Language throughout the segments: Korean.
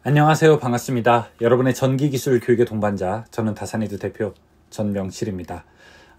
안녕하세요. 반갑습니다. 여러분의 전기기술 교육의 동반자, 저는 다산이드 대표 전명칠입니다.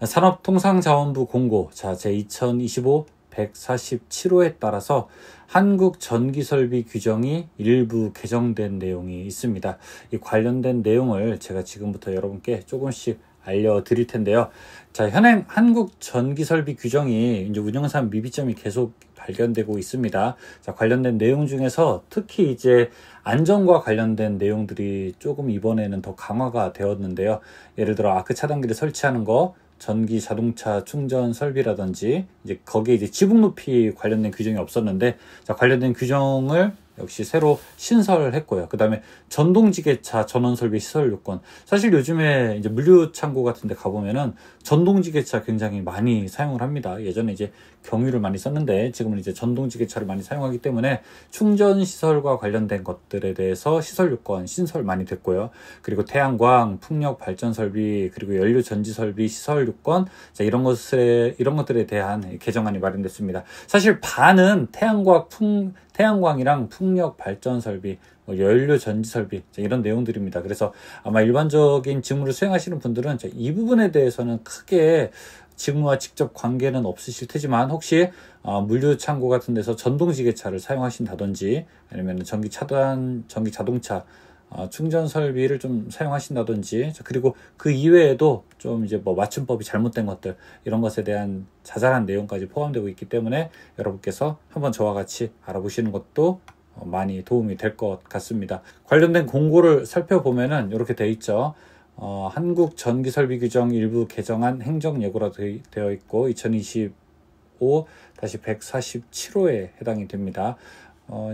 산업통상자원부 공고 제2025 147호에 따라서 한국전기설비 규정이 일부 개정된 내용이 있습니다. 이 관련된 내용을 제가 지금부터 여러분께 조금씩 알려드릴 텐데요. 현행 한국전기설비 규정이 이제 운영상 미비점이 계속 발견되고 있습니다. 관련된 내용 중에서 특히 이제 안전과 관련된 내용들이 조금 이번에는 더 강화가 되었는데요. 예를 들어 아크 차단기를 설치하는 거, 전기 자동차 충전 설비라든지 이제 거기에 이제 지붕 높이 관련된 규정이 없었는데 관련된 규정을 역시 새로 신설했고요. 그 다음에 전동지게차 전원설비 시설 요건. 사실 요즘에 이제 물류창고 같은 데 가보면은 전동지게차 굉장히 많이 사용을 합니다. 예전에 이제 경유를 많이 썼는데 지금은 이제 전동지게차를 많이 사용하기 때문에 충전시설과 관련된 것들에 대해서 시설 요건 신설 많이 됐고요. 그리고 태양광, 풍력 발전 설비, 그리고 연료 전지 설비 시설 요건, 이런 것들에 대한 개정안이 마련됐습니다. 사실 반은 태양광이랑 풍력 발전 설비, 연료 전지 설비 이런 내용들입니다. 그래서 아마 일반적인 직무를 수행하시는 분들은 이 부분에 대해서는 크게 직무와 직접 관계는 없으실 테지만 혹시 물류 창고 같은 데서 전동지게차를 사용하신다든지 아니면 전기 자동차 충전 설비를 좀 사용하신다든지, 그리고 그 이외에도 좀 이제 맞춤법이 잘못된 것들, 이런 것에 대한 자잘한 내용까지 포함되고 있기 때문에 여러분께서 한번 저와 같이 알아보시는 것도 많이 도움이 될 것 같습니다. 관련된 공고를 살펴보면은 이렇게 되어 있죠. 한국 전기설비 규정 일부 개정안 행정예고라 되어 있고 2025-147호에 해당이 됩니다.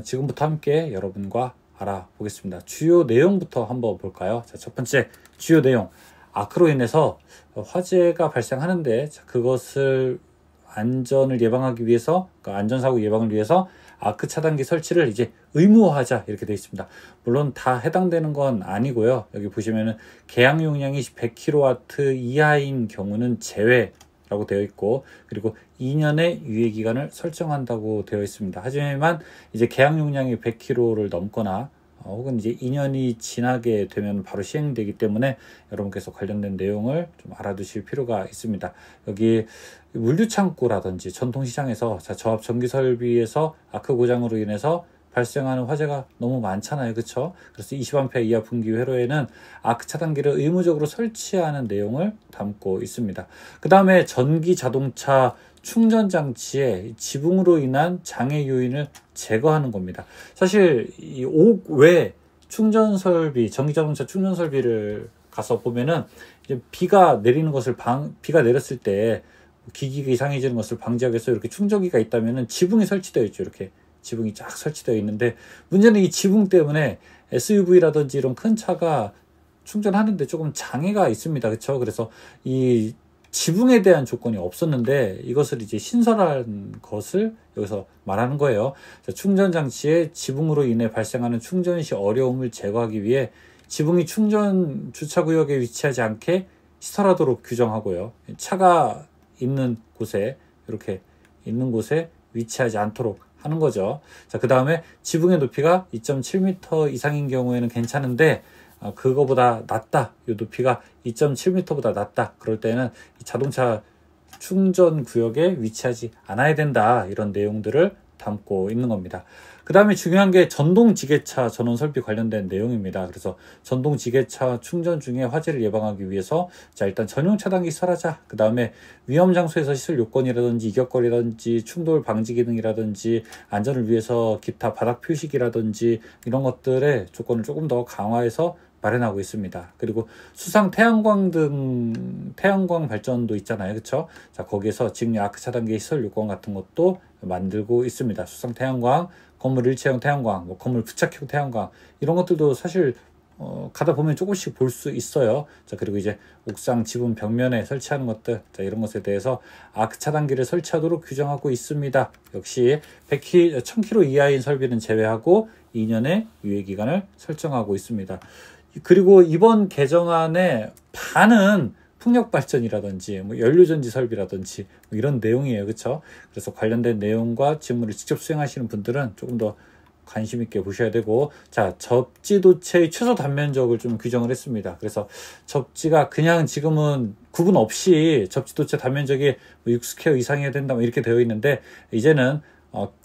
지금부터 함께 여러분과 알아보겠습니다. 주요 내용부터 한번 볼까요? 첫 번째 주요 내용. 아크로 인해서 화재가 발생하는데 그것을 안전을 예방하기 위해서, 그러니까 안전사고 예방을 위해서 아크 차단기 설치를 이제 의무화하자 이렇게 되어 있습니다. 물론 다 해당되는 건 아니고요. 여기 보시면은 계약 용량이 100kW 이하인 경우는 제외라고 되어 있고, 그리고 2년의 유예기간을 설정한다고 되어 있습니다. 하지만 이제 계약 용량이 100kW를 넘거나 혹은 이제 2년이 지나게 되면 바로 시행되기 때문에 여러분께서 관련된 내용을 좀 알아두실 필요가 있습니다. 여기 물류창고라든지 전통시장에서 저압 전기설비에서 아크 고장으로 인해서 발생하는 화재가 너무 많잖아요. 그렇죠? 그래서 20A 이하 분기 회로에는 아크 차단기를 의무적으로 설치하는 내용을 담고 있습니다. 그 다음에 전기 자동차 충전 장치에 지붕으로 인한 장애 요인을 제거하는 겁니다. 사실 이 옥 외 충전 설비, 전기 자동차 충전 설비를 가서 보면은 이제 비가 내렸을 때 기기가 이상해지는 것을 방지하기 위해서 이렇게 충전기가 있다면은 지붕이 설치되어 있죠. 이렇게 지붕이 쫙 설치되어 있는데, 문제는 이 지붕 때문에 SUV라든지 이런 큰 차가 충전하는데 조금 장애가 있습니다. 그렇죠? 그래서 이 지붕에 대한 조건이 없었는데 이것을 이제 신설한 것을 여기서 말하는 거예요. 충전 장치의 지붕으로 인해 발생하는 충전 시 어려움을 제거하기 위해 지붕이 충전 주차 구역에 위치하지 않게 시설하도록 규정하고요. 차가 있는 곳에, 이렇게 있는 곳에 위치하지 않도록 하는 거죠. 그 다음에 지붕의 높이가 2.7m 이상인 경우에는 괜찮은데 그거보다 낮다, 이 높이가 2.7m보다 낮다, 그럴 때는 자동차 충전 구역에 위치하지 않아야 된다, 이런 내용들을 담고 있는 겁니다. 그 다음에 중요한 게 전동지게차 전원 설비 관련된 내용입니다. 그래서 전동지게차 충전 중에 화재를 예방하기 위해서 일단 전용 차단기 설하자. 그 다음에 위험 장소에서 시설 요건이라든지 이격거리라든지 충돌 방지 기능이라든지 안전을 위해서 기타 바닥 표식이라든지 이런 것들의 조건을 조금 더 강화해서 마련하고 있습니다. 그리고 수상 태양광 발전도 있잖아요. 그렇죠? 거기에서 직류 아크 차단기 시설 요건 같은 것도 만들고 있습니다. 수상 태양광, 건물 일체형 태양광, 건물 부착형 태양광, 이런 것들도 사실 가다 보면 조금씩 볼 수 있어요. 그리고 이제 옥상 지붕 벽면에 설치하는 것들, 이런 것에 대해서 아크 차단기를 설치하도록 규정하고 있습니다. 역시 1000km 이하인 설비는 제외하고 2년의 유예기간을 설정하고 있습니다. 그리고 이번 개정안의 반은 풍력 발전이라든지 연료전지 설비라든지 이런 내용이에요. 그렇죠? 그래서 관련된 내용과 직무를 직접 수행하시는 분들은 조금 더 관심 있게 보셔야 되고, 자, 접지도체의 최소 단면적을 좀 규정을 했습니다. 그래서 접지가 그냥 지금은 구분 없이 접지도체 단면적이 6스퀘어 이상이어야 된다 뭐 이렇게 되어 있는데, 이제는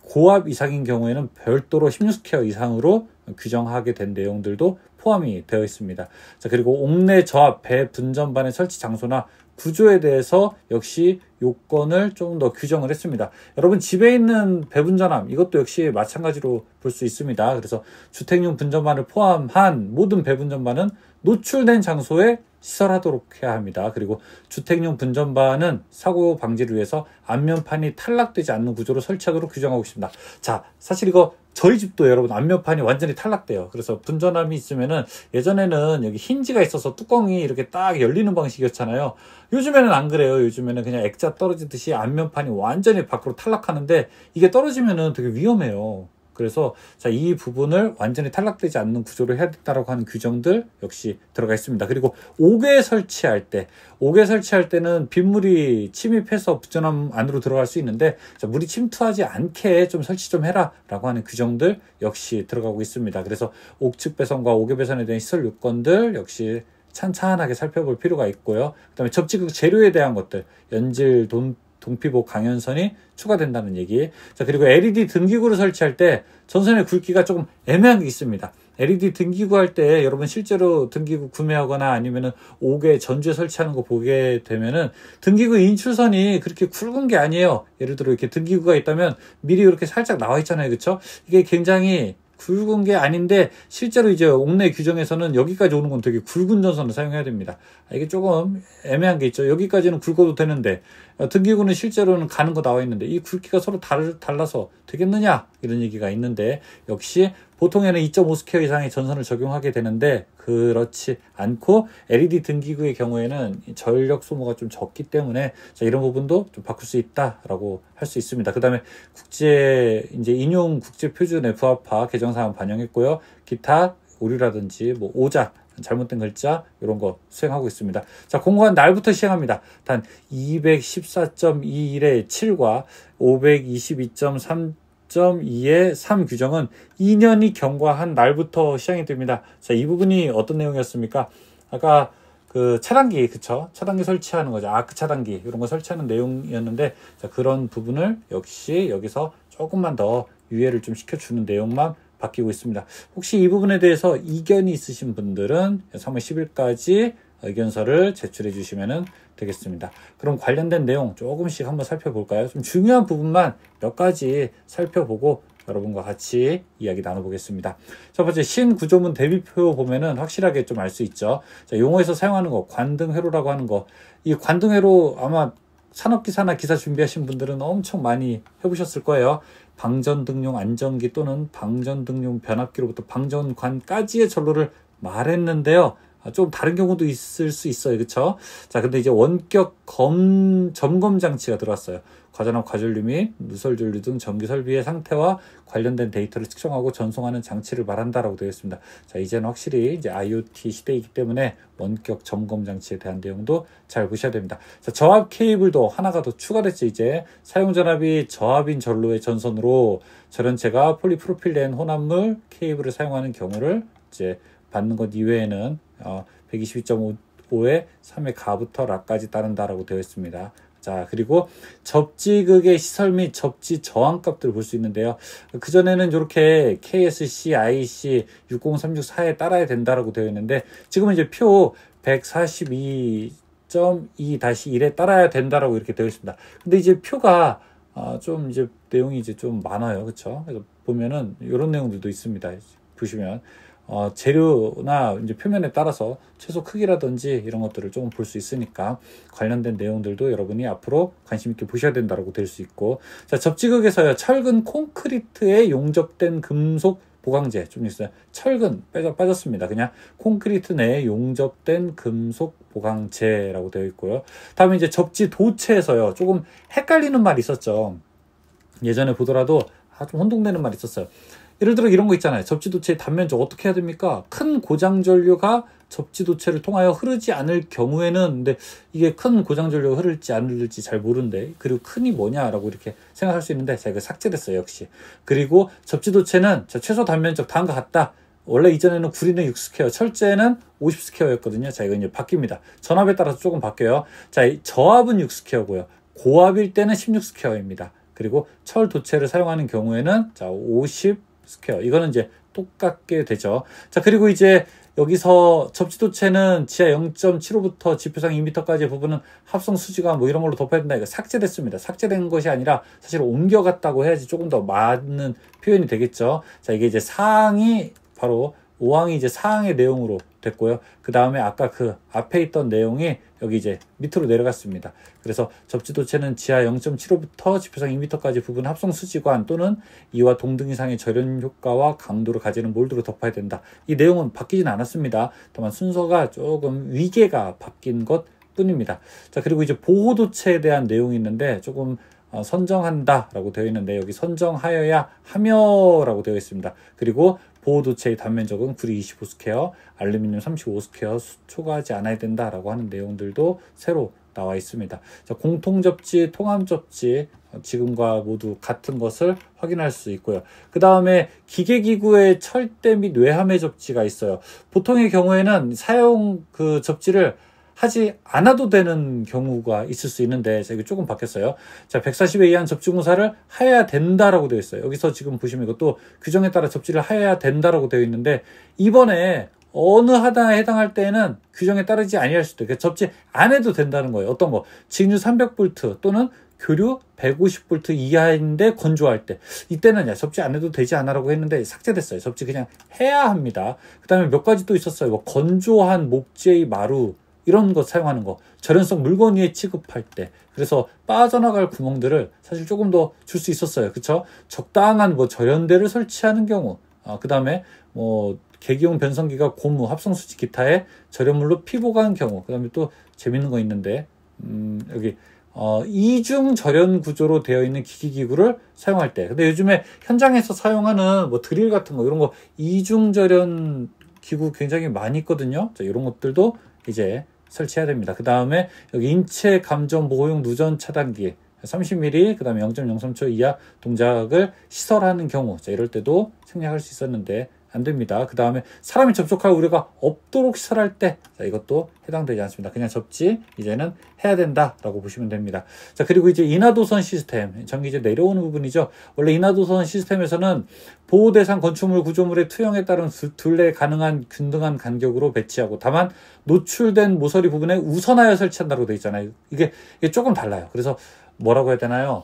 고압 이상인 경우에는 별도로 16스퀘어 이상으로 규정하게 된 내용들도 포함이 되어 있습니다. 자, 그리고 옥내 저압 배 분전반의 설치 장소나 구조에 대해서 역시 요건을 좀 더 규정을 했습니다. 여러분 집에 있는 배분전함 이것도 역시 마찬가지로 볼 수 있습니다. 그래서 주택용 분전반을 포함한 모든 배분전반은 노출된 장소에 시설하도록 해야 합니다. 그리고 주택용 분전반은 사고 방지를 위해서 안면판이 탈락되지 않는 구조로 설치하도록 규정하고 있습니다. 자, 사실 이거 저희 집도 여러분 안면판이 완전히 탈락돼요. 그래서 분전함이 있으면은 예전에는 여기 힌지가 있어서 뚜껑이 이렇게 딱 열리는 방식이었잖아요. 요즘에는 안 그래요. 요즘에는 그냥 액자 떨어지듯이 안면판이 완전히 밖으로 탈락하는데 이게 떨어지면은 되게 위험해요. 그래서 자, 이 부분을 완전히 탈락되지 않는 구조로 해야 된다라고 하는 규정들 역시 들어가 있습니다. 그리고 옥외 설치할 때는 빗물이 침입해서 분전함 안으로 들어갈 수 있는데, 자, 물이 침투하지 않게 좀 설치 좀 해라 라고 하는 규정들 역시 들어가고 있습니다. 그래서 옥측 배선과 옥외 배선에 대한 시설 요건들 역시 찬찬하게 살펴볼 필요가 있고요. 그 다음에 접지극 재료에 대한 것들, 연질, 동피복 강연선이 추가된다는 얘기. 자, 그리고 LED 등기구를 설치할 때 전선의 굵기가 조금 애매한 게 있습니다. LED 등기구 할 때 여러분 실제로 등기구 구매하거나 아니면은 옥외 전주에 설치하는 거 보게 되면은 등기구 인출선이 그렇게 굵은 게 아니에요. 예를 들어 이렇게 등기구가 있다면 미리 이렇게 살짝 나와 있잖아요. 그렇죠? 이게 굉장히 굵은 게 아닌데 실제로 이제 옥내 규정에서는 여기까지 오는 건 되게 굵은 전선을 사용해야 됩니다. 이게 조금 애매한 게 있죠. 여기까지는 굵어도 되는데 등기구는 실제로는 가는 거 나와 있는데 이 굵기가 서로 달라서 되겠느냐 이런 얘기가 있는데, 역시 보통에는 2.5스퀘어 이상의 전선을 적용하게 되는데 그렇지 않고 LED 등기구의 경우에는 전력 소모가 좀 적기 때문에 자, 이런 부분도 좀 바꿀 수 있다라고 할 수 있습니다. 그 다음에 이제 인용 국제 표준에 부합화 개정사항 반영했고요. 기타 오류라든지 뭐 오자 잘못된 글자 이런 거 수행하고 있습니다. 자, 공고한 날부터 시행합니다. 단 214.21의 7과 522.3.2의 3 규정은 2년이 경과한 날부터 시행이 됩니다. 자, 이 부분이 어떤 내용이었습니까? 아까 그 차단기, 그쵸? 차단기 설치하는 거죠. 아크 차단기 이런 거 설치하는 내용이었는데, 자, 그런 부분을 역시 여기서 조금만 더 유예를 좀 시켜주는 내용만 바뀌고 있습니다. 혹시 이 부분에 대해서 이견이 있으신 분들은 3월 10일까지 의견서를 제출해 주시면 되겠습니다. 그럼 관련된 내용 조금씩 한번 살펴볼까요? 좀 중요한 부분만 몇 가지 살펴보고 여러분과 같이 이야기 나눠보겠습니다. 첫 번째, 신구조문 대비표 보면은 확실하게 좀 알 수 있죠. 자, 용어에서 사용하는 거, 관등회로라고 하는 거. 이 관등회로 아마 산업기사나 기사 준비하신 분들은 엄청 많이 해보셨을 거예요. 방전등용 안전기 또는 방전등용 변압기로부터 방전관까지의 전로를 말했는데요. 좀 다른 경우도 있을 수 있어요. 그쵸? 자, 근데 이제 원격 점검 장치가 들어왔어요. 과전압, 과전류 및 누설전류 등 전기 설비의 상태와 관련된 데이터를 측정하고 전송하는 장치를 말한다라고 되어 있습니다. 자, 이제는 확실히 이제 IoT 시대이기 때문에 원격 점검 장치에 대한 내용도 잘 보셔야 됩니다. 자, 저압 케이블도 하나가 더 추가됐죠. 이제 사용 전압이 저압인 전로의 전선으로 절연체가 폴리프로필렌 혼합물 케이블을 사용하는 경우를 이제 받는 것 이외에는 122.5의 3의 가부터 라까지 따른다라고 되어 있습니다. 자, 그리고 접지극의 시설 및 접지 저항값들을 볼 수 있는데요. 그전에는 이렇게 KSC, IC 60364에 따라야 된다라고 되어 있는데, 지금은 이제 표 142.2-1에 따라야 된다라고 이렇게 되어 있습니다. 근데 이제 표가 좀 이제 내용이 이제 좀 많아요. 그쵸? 그래서 보면은 이런 내용들도 있습니다. 보시면. 재료나 이제 표면에 따라서 최소 크기라든지 이런 것들을 조금 볼 수 있으니까 관련된 내용들도 여러분이 앞으로 관심 있게 보셔야 된다고 될 수 있고, 자, 접지극에서요, 철근 콘크리트에 용접된 금속 보강재 좀 있어요. 철근 빠졌습니다. 그냥 콘크리트 내에 용접된 금속 보강재라고 되어 있고요. 다음에 이제 접지 도체에서요, 조금 헷갈리는 말이 있었죠. 예전에 보더라도 좀 혼동되는 말이 있었어요. 예를 들어 이런 거 있잖아요. 접지도체의 단면적 어떻게 해야 됩니까? 큰 고장 전류가 접지도체를 통하여 흐르지 않을 경우에는 근데 이게 큰 고장 전류가 흐를지 안 흐를지 잘 모르는데 그리고 큰이 뭐냐라고 이렇게 생각할 수 있는데 자 이거 삭제됐어요 역시. 그리고 접지도체는 자 최소 단면적 다음과 같다. 원래 이전에는 구리는 6스퀘어, 철제는 50스퀘어였거든요. 자, 이거 이제 바뀝니다. 전압에 따라서 조금 바뀌어요. 자, 저압은 6스퀘어고요. 고압일 때는 16스퀘어입니다. 그리고 철 도체를 사용하는 경우에는 자, 50스퀘어. 이거는 이제 똑같게 되죠. 자, 그리고 이제 여기서 접지도체는 지하 0.75부터 지표상 2m까지의 부분은 합성 수지가 뭐 이런 걸로 덮어야 된다. 이거 삭제됐습니다. 삭제된 것이 아니라 사실 옮겨갔다고 해야지 조금 더 맞는 표현이 되겠죠. 자, 이게 이제 사항이 바로 5항이 이제 사항의 내용으로 됐고요. 그 다음에 아까 그 앞에 있던 내용이 여기 이제 밑으로 내려갔습니다. 그래서 접지도체는 지하 0.75부터 지표상 2m까지 부분 합성 수지관 또는 이와 동등 이상의 절연 효과와 강도를 가지는 몰드로 덮어야 된다. 이 내용은 바뀌진 않았습니다. 다만 순서가 조금 위계가 바뀐 것 뿐입니다. 자, 그리고 이제 보호도체에 대한 내용이 있는데 조금 선정한다라고 되어 있는데 여기 선정하여야 하며라고 되어 있습니다. 그리고 보호도체의 단면적은 구리 25스퀘어, 알루미늄 35스퀘어 초과하지 않아야 된다라고 하는 내용들도 새로 나와 있습니다. 자, 공통접지, 통합접지 지금과 모두 같은 것을 확인할 수 있고요. 그 다음에 기계기구의 철대 및 외함의 접지가 있어요. 보통의 경우에는 사용 그 접지를 하지 않아도 되는 경우가 있을 수 있는데 자, 이거 조금 바뀌었어요. 자, 140에 의한 접지공사를 하여야 된다라고 되어 있어요. 여기서 지금 보시면 이것도 규정에 따라 접지를 하여야 된다라고 되어 있는데 이번에 어느 하나에 해당할 때에는 규정에 따르지 아니할 수도 있고 접지 안 해도 된다는 거예요. 어떤 거? 직류 300V 또는 교류 150V 이하인데 건조할 때 이때는 야 접지 안 해도 되지 않아라고 했는데 삭제됐어요. 접지 그냥 해야 합니다. 그 다음에 몇 가지 또 있었어요. 뭐 건조한 목재의 마루 이런 거 사용하는 거, 절연성 물건 위에 취급할 때, 그래서 빠져나갈 구멍들을 사실 조금 더 줄 수 있었어요. 그쵸? 적당한 뭐 절연대를 설치하는 경우, 그 다음에 뭐 계기용 변성기가 고무, 합성수지 기타에 절연물로 피복한 경우, 그 다음에 또 재밌는 거 있는데, 여기 이중 절연 구조로 되어 있는 기기기구를 사용할 때, 근데 요즘에 현장에서 사용하는 뭐 드릴 같은 거 이런 거 이중 절연 기구 굉장히 많이 있거든요. 자, 이런 것들도 이제 설치해야 됩니다. 그 다음에 여기 인체 감전 보호용 누전 차단기 30mm, 그 다음에 0.03초 이하 동작을 시설하는 경우, 자, 이럴 때도 생략할 수 있었는데 안 됩니다. 그 다음에 사람이 접촉할 우려가 없도록 시설할 때, 자, 이것도 해당되지 않습니다. 그냥 접지 이제는 해야 된다라고 보시면 됩니다. 자, 그리고 이제 인하도선 시스템, 전기 이제 내려오는 부분이죠. 원래 인하도선 시스템에서는 보호 대상 건축물 구조물의 투영에 따른 둘레 가능한 균등한 간격으로 배치하고, 다만 노출된 모서리 부분에 우선하여 설치한다고 되어 있잖아요. 이게 조금 달라요. 그래서 뭐라고 해야 되나요?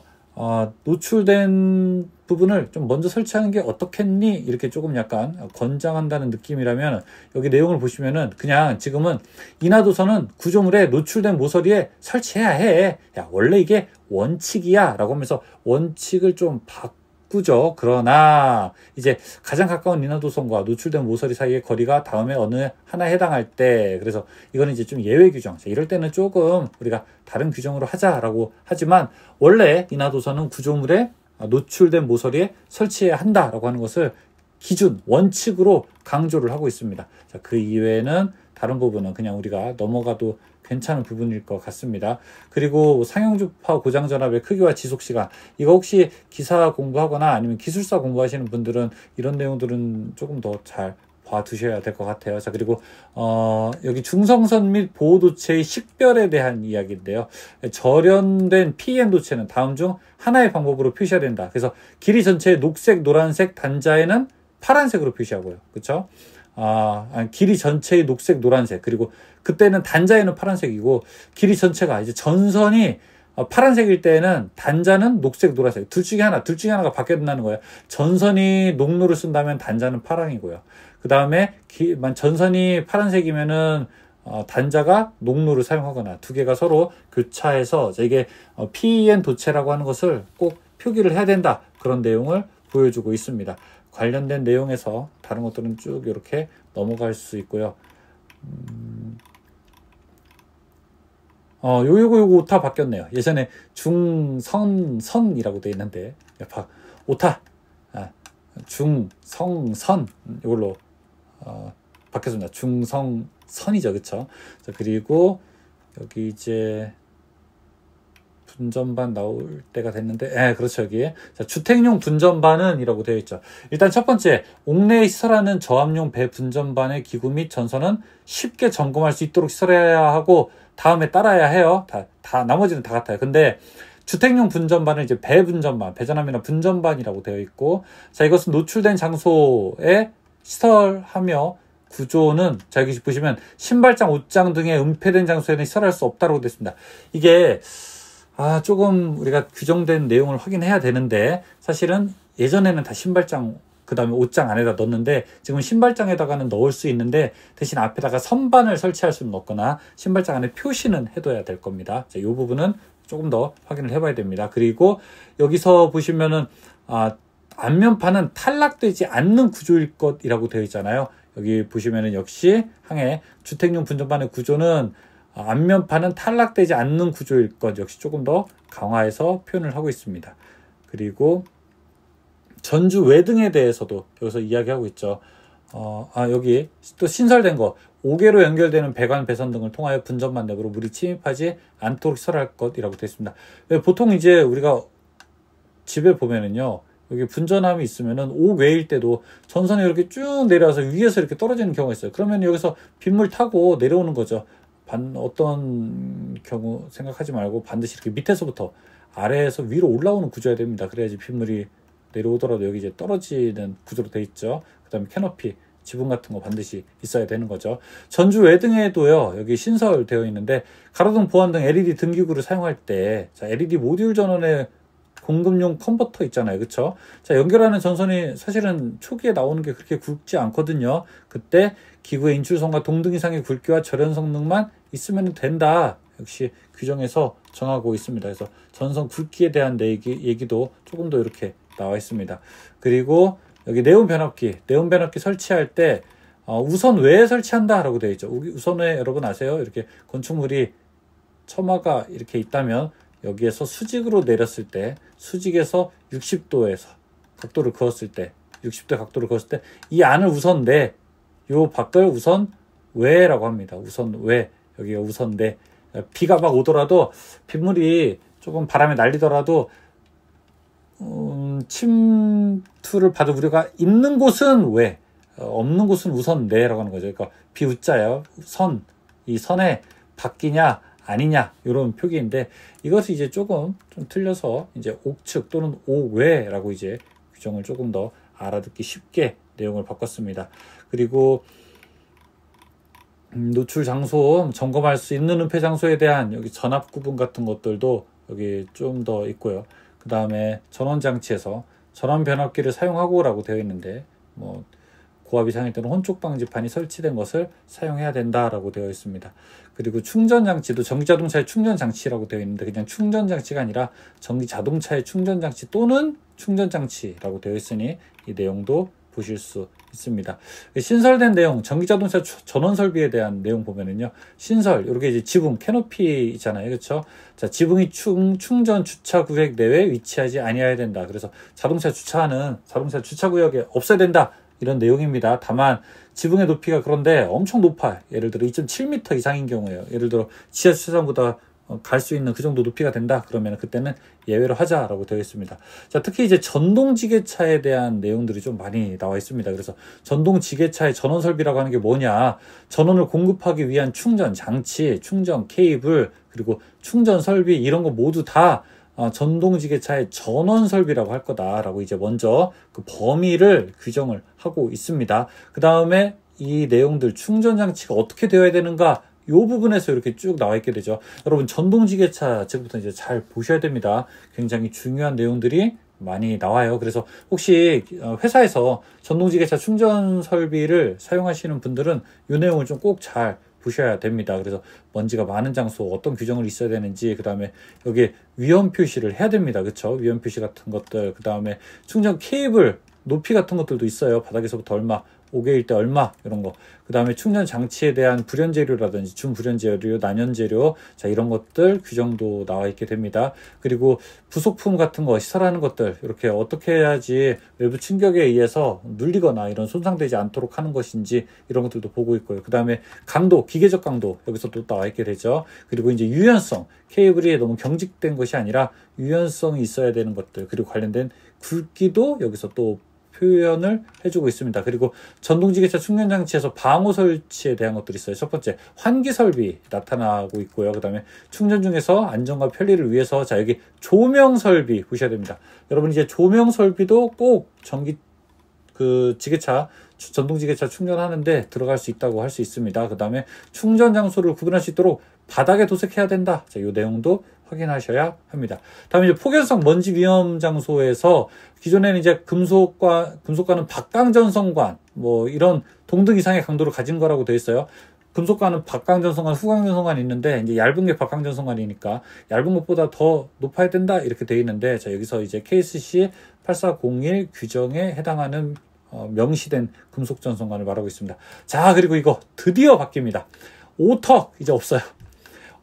노출된 부분을 좀 먼저 설치하는 게 어떻겠니? 이렇게 조금 약간 권장한다는 느낌이라면 여기 내용을 보시면은 그냥 지금은 인하도선은 구조물에 노출된 모서리에 설치해야 해. 야, 원래 이게 원칙이야. 라고 하면서 원칙을 좀 바꾸죠. 그러나 이제 가장 가까운 인하도선과 노출된 모서리 사이의 거리가 다음에 어느 하나에 해당할 때, 그래서 이거는 이제 좀 예외 규정. 이럴 때는 조금 우리가 다른 규정으로 하자라고 하지만 원래 인하도선은 구조물에 노출된 모서리에 설치해야 한다라고 하는 것을 기준, 원칙으로 강조를 하고 있습니다. 자, 그 이외에는 다른 부분은 그냥 우리가 넘어가도 괜찮은 부분일 것 같습니다. 그리고 상용주파 고장전압의 크기와 지속시간, 이거 혹시 기사 공부하거나 아니면 기술사 공부하시는 분들은 이런 내용들은 조금 더 잘 봐두셔야 될 것 같아요. 자, 그리고 여기 중성선 및 보호도체의 식별에 대한 이야기인데요. 절연된 PEN 도체는 다음 중 하나의 방법으로 표시해야 된다. 그래서 길이 전체에 녹색, 노란색, 단자에는 파란색으로 표시하고요. 그렇죠? 길이 전체의 녹색, 노란색, 그리고 그때는 단자에는 파란색이고, 길이 전체가 이제 전선이 파란색일 때는 단자는 녹색, 노란색, 둘 중에 하나가 바뀌어 된다는 거예요. 전선이 녹로를 쓴다면 단자는 파랑이고요. 그 다음에 전선이 파란색이면은 단자가 녹로를 사용하거나 두 개가 서로 교차해서 이게 PEN 도체라고 하는 것을 꼭 표기를 해야 된다. 그런 내용을 보여주고 있습니다. 관련된 내용에서 다른 것들은 쭉 이렇게 넘어갈 수 있고요. 요거 오타 바뀌었네요. 예전에 중성선이라고 되어 있는데 오타 중성선 이걸로 바뀌었습니다. 중성선이죠. 그쵸? 자, 그리고 여기 이제 분전반 나올 때가 됐는데, 그렇죠. 여기에. 자, 주택용 분전반은 이라고 되어 있죠. 일단 첫 번째, 옥내에 시설하는 저압용 배 분전반의 기구 및 전선은 쉽게 점검할 수 있도록 시설해야 하고, 다음에 따라야 해요. 나머지는 다 같아요. 근데, 주택용 분전반은 이제 배 분전반, 배전함이나 분전반이라고 되어 있고, 자, 이것은 노출된 장소에 시설하며, 구조는, 자, 여기 보시면, 신발장, 옷장 등의 은폐된 장소에는 시설할 수 없다고 되어 있습니다. 이게, 조금 우리가 규정된 내용을 확인해야 되는데, 사실은 예전에는 다 신발장, 그 다음에 옷장 안에다 넣었는데, 지금 신발장에다가는 넣을 수 있는데, 대신 앞에다가 선반을 설치할 수는 없거나, 신발장 안에 표시는 해둬야 될 겁니다. 자, 이 부분은 조금 더 확인을 해봐야 됩니다. 그리고 여기서 보시면은, 안면판은 탈락되지 않는 구조일 것이라고 되어 있잖아요. 여기 보시면은 역시 항해 주택용 분전반의 구조는 앞면판은 탈락되지 않는 구조일 것, 역시 조금 더 강화해서 표현을 하고 있습니다. 그리고 전주 외등에 대해서도 여기서 이야기하고 있죠. 여기 또 신설된 거, 5개로 연결되는 배관, 배선 등을 통하여 분전반 내부로 물이 침입하지 않도록 시설할 것이라고 되어 있습니다. 보통 이제 우리가 집에 보면은요, 여기 분전함이 있으면은 옥 외일 때도 전선이 이렇게 쭉 내려와서 위에서 이렇게 떨어지는 경우가 있어요. 그러면 여기서 빗물 타고 내려오는 거죠. 어떤 경우 생각하지 말고 반드시 이렇게 밑에서부터 아래에서 위로 올라오는 구조여야 됩니다. 그래야지 빗물이 내려오더라도 여기 이제 떨어지는 구조로 되어 있죠. 그 다음에 캐너피, 지붕 같은 거 반드시 있어야 되는 거죠. 전주 외등에도요, 여기 신설되어 있는데, 가로등, 보안등, LED 등기구를 사용할 때, 자, LED 모듈 전원의 공급용 컨버터 있잖아요. 그쵸? 자, 연결하는 전선이 사실은 초기에 나오는 게 그렇게 굵지 않거든요. 그때 기구의 인출선과 동등 이상의 굵기와 절연 성능만 있으면 된다. 역시 규정에서 정하고 있습니다. 그래서 전선 굵기에 대한 얘기도 조금 더 이렇게 나와 있습니다. 그리고 여기 네온 변압기 설치할 때 우선 외에 설치한다 라고 되어 있죠. 우선 외 여러분 아세요? 이렇게 건축물이 처마가 이렇게 있다면 여기에서 수직으로 내렸을 때, 수직에서 60도에서 각도를 그었을 때, 60도 각도를 그었을 때, 이 안을 우선 내, 요 밖을 우선 외라고 합니다. 우선 외, 여기가 우선 내. 비가 막 오더라도, 빗물이 조금 바람에 날리더라도, 침투를 받을 우려가 있는 곳은 외, 없는 곳은 우선 내라고 하는 거죠. 그러니까 비우자예요. 이 선에 바뀌냐, 아니냐, 이런 표기인데, 이것이 이제 조금 좀 틀려서 이제 옥측 또는 옥외라고 이제 규정을 조금 더 알아듣기 쉽게 내용을 바꿨습니다. 그리고 노출 장소 점검할 수 있는 은폐 장소에 대한 여기 전압 구분 같은 것들도 여기 좀 더 있고요. 그 다음에 전원 장치에서 전원 변압기를 사용하고 라고 되어 있는데, 고압 이상일 때는 혼촉 방지판이 설치된 것을 사용해야 된다라고 되어 있습니다. 그리고 충전 장치도 전기 자동차의 충전 장치라고 되어 있는데, 그냥 충전 장치가 아니라 전기 자동차의 충전 장치 또는 충전 장치라고 되어 있으니 이 내용도 보실 수 있습니다. 신설된 내용, 전기 자동차 전원 설비에 대한 내용 보면은요, 신설, 이렇게 이제 지붕, 캐노피 있잖아요. 그렇죠? 자, 지붕이 충전 주차 구역 내외에 위치하지 아니해야 된다. 그래서 자동차 주차 구역에 없어야 된다. 이런 내용입니다. 다만 지붕의 높이가 그런데 엄청 높아요. 예를 들어 2.7m 이상인 경우에요. 예를 들어 지하 주차장보다 갈 수 있는 그 정도 높이가 된다. 그러면 그때는 예외로 하자라고 되어 있습니다. 자, 특히 이제 전동지게차에 대한 내용들이 좀 많이 나와 있습니다. 그래서 전동지게차의 전원 설비라고 하는 게 뭐냐? 전원을 공급하기 위한 충전 장치, 충전 케이블, 그리고 충전 설비 이런 거 모두 다 전동지게차의 전원 설비라고 할 거다라고 이제 먼저 그 범위를 규정을 하고 있습니다. 그 다음에 이 내용들 충전 장치가 어떻게 되어야 되는가, 이 부분에서 이렇게 쭉 나와 있게 되죠. 여러분 전동지게차 지금부터 이제 잘 보셔야 됩니다. 굉장히 중요한 내용들이 많이 나와요. 그래서 혹시 회사에서 전동지게차 충전 설비를 사용하시는 분들은 이 내용을 좀 꼭 잘 보셔야 됩니다. 그래서 먼지가 많은 장소 어떤 규정을 있어야 되는지, 그 다음에 여기 위험 표시를 해야 됩니다. 그렇죠? 위험 표시 같은 것들, 그 다음에 충전 케이블 높이 같은 것들도 있어요. 바닥에서부터 얼마 5개일 때 얼마 이런 거. 그 다음에 충전 장치에 대한 불연재료라든지 준불연재료, 난연재료, 자 이런 것들 규정도 나와 있게 됩니다. 그리고 부속품 같은 거 시설하는 것들 이렇게 어떻게 해야지 외부 충격에 의해서 눌리거나 이런 손상되지 않도록 하는 것인지 이런 것들도 보고 있고요. 그 다음에 강도, 기계적 강도 여기서 또 나와 있게 되죠. 그리고 이제 유연성, 케이블이 너무 경직된 것이 아니라 유연성이 있어야 되는 것들, 그리고 관련된 굵기도 여기서 또 표현을 해주고 있습니다. 그리고 전동지게차 충전장치에서 방호 설치에 대한 것들이 있어요. 첫 번째, 환기 설비 나타나고 있고요. 그 다음에 충전 중에서 안전과 편리를 위해서, 자, 여기 조명 설비 보셔야 됩니다. 여러분 이제 조명 설비도 꼭 지게차, 전동지게차 충전하는데 들어갈 수 있다고 할 수 있습니다. 그 다음에 충전 장소를 구분할 수 있도록 바닥에 도색해야 된다. 자, 이 내용도 확인하셔야 합니다. 다음에 이제 폭염성 먼지 위험 장소에서 기존에는 이제 금속과는 박강전선관 뭐 이런 동등 이상의 강도를 가진 거라고 되어 있어요. 금속과는 박강전선관, 후강전선관이 있는데 이제 얇은 게 박강전선관이니까 얇은 것보다 더 높아야 된다 이렇게 되어 있는데, 자 여기서 이제 KSC 8401 규정에 해당하는 명시된 금속전선관을 말하고 있습니다. 자, 그리고 이거 드디어 바뀝니다. 오턱 이제 없어요.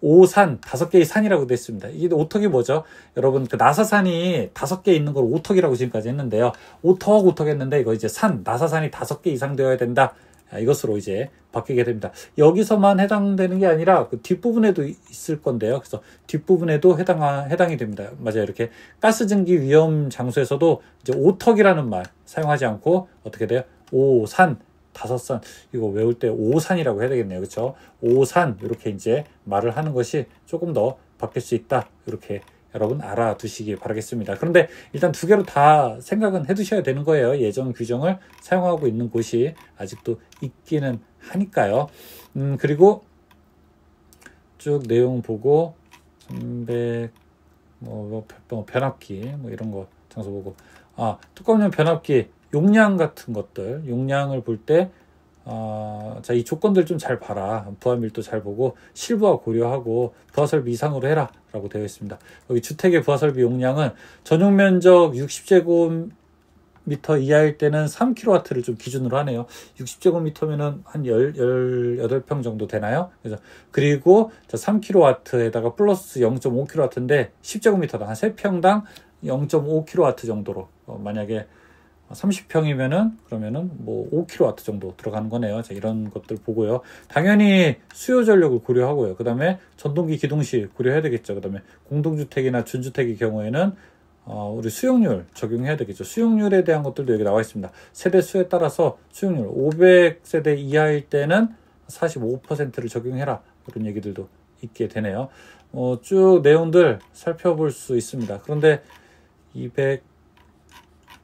오산, 5개의 산이라고 되어 있습니다. 이게 오턱이 뭐죠? 여러분, 그 나사산이 5개 있는 걸 오턱이라고 지금까지 했는데요. 오턱 했는데, 이거 이제 나사산이 5개 이상 되어야 된다. 이것으로 이제 바뀌게 됩니다. 여기서만 해당되는 게 아니라 그 뒷부분에도 있을 건데요. 그래서 뒷부분에도 해당이 됩니다. 맞아요. 이렇게 가스증기 위험 장소에서도 이제 오턱이라는 말 사용하지 않고 어떻게 돼요? 오산, 5산, 이거 외울 때 오산이라고 해야 되겠네요. 그렇죠? 오산 이렇게 이제 말을 하는 것이 조금 더 바뀔 수 있다. 이렇게 여러분 알아두시기 바라겠습니다. 그런데 일단 2개로 다 생각은 해두셔야 되는 거예요. 예전 규정을 사용하고 있는 곳이 아직도 있기는 하니까요. 그리고 쭉 내용 보고 300 변압기 뭐 이런 거 장소 보고, 뚜껑용 변압기 용량 같은 것들, 용량을 볼 때, 자, 이 조건들 좀 잘 봐라. 부하 밀도 잘 보고, 실부하 고려하고, 부하 설비 이상으로 해라. 라고 되어 있습니다. 여기 주택의 부하 설비 용량은 전용 면적 60제곱미터 이하일 때는 3kW를 좀 기준으로 하네요. 60제곱미터면은 한 18평 정도 되나요? 그리고 3kW에다가 플러스 0.5kW인데 10제곱미터당 한 3평당 0.5kW 정도로, 만약에 30평이면은 그러면은 뭐 5kW 정도 들어가는 거네요. 자, 이런 것들 보고요. 당연히 수요 전력을 고려하고요. 그 다음에 전동기 기동시 고려해야 되겠죠. 그 다음에 공동주택이나 준주택의 경우에는 우리 수용률 적용해야 되겠죠. 수용률에 대한 것들도 여기 나와 있습니다. 세대 수에 따라서 수용률 500세대 이하일 때는 45%를 적용해라. 그런 얘기들도 있게 되네요. 쭉 내용들 살펴볼 수 있습니다. 그런데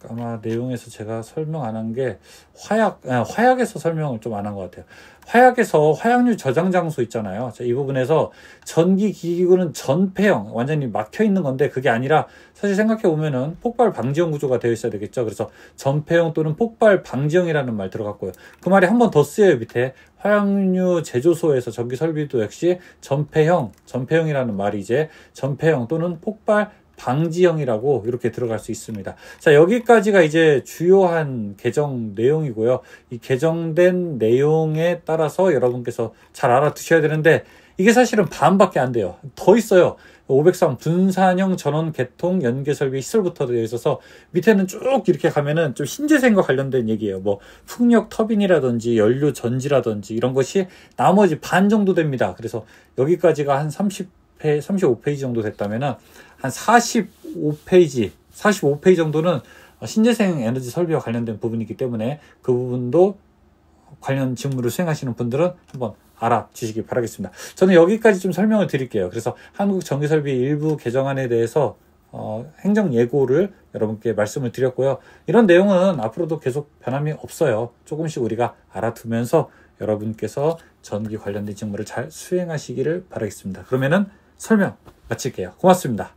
아마 내용에서 제가 설명 안 한 게 화약에서 설명을 좀 안 한 것 같아요. 화약에서 화약류 저장 장소 있잖아요. 자, 이 부분에서 전기 기기구는 전폐형, 완전히 막혀 있는 건데 그게 아니라 사실 생각해 보면은 폭발 방지형 구조가 되어 있어야 되겠죠. 그래서 전폐형 또는 폭발 방지형이라는 말 들어갔고요. 그 말이 한 번 더 쓰여요. 밑에 화약류 제조소에서 전기 설비도 역시 전폐형이라는 말이 이제 전폐형 또는 폭발 방지형이라고 이렇게 들어갈 수 있습니다. 자, 여기까지가 이제 주요한 개정 내용이고요. 이 개정된 내용에 따라서 여러분께서 잘 알아두셔야 되는데 이게 사실은 반밖에 안 돼요. 더 있어요. 503 분산형 전원 개통 연계 설비 시설부터 되어 있어서 밑에는 쭉 이렇게 가면은 좀 신재생과 관련된 얘기예요. 뭐 풍력 터빈이라든지 연료 전지라든지 이런 것이 나머지 반 정도 됩니다. 그래서 여기까지가 한 35페이지 정도 됐다면은 한 45페이지 정도는 신재생 에너지 설비와 관련된 부분이기 때문에 그 부분도 관련 직무를 수행하시는 분들은 한번 알아주시기 바라겠습니다. 저는 여기까지 좀 설명을 드릴게요. 그래서 한국전기설비 일부 개정안에 대해서 행정 예고를 여러분께 말씀을 드렸고요. 이런 내용은 앞으로도 계속 변함이 없어요. 조금씩 우리가 알아두면서 여러분께서 전기 관련된 직무를 잘 수행하시기를 바라겠습니다. 그러면은 설명 마칠게요. 고맙습니다.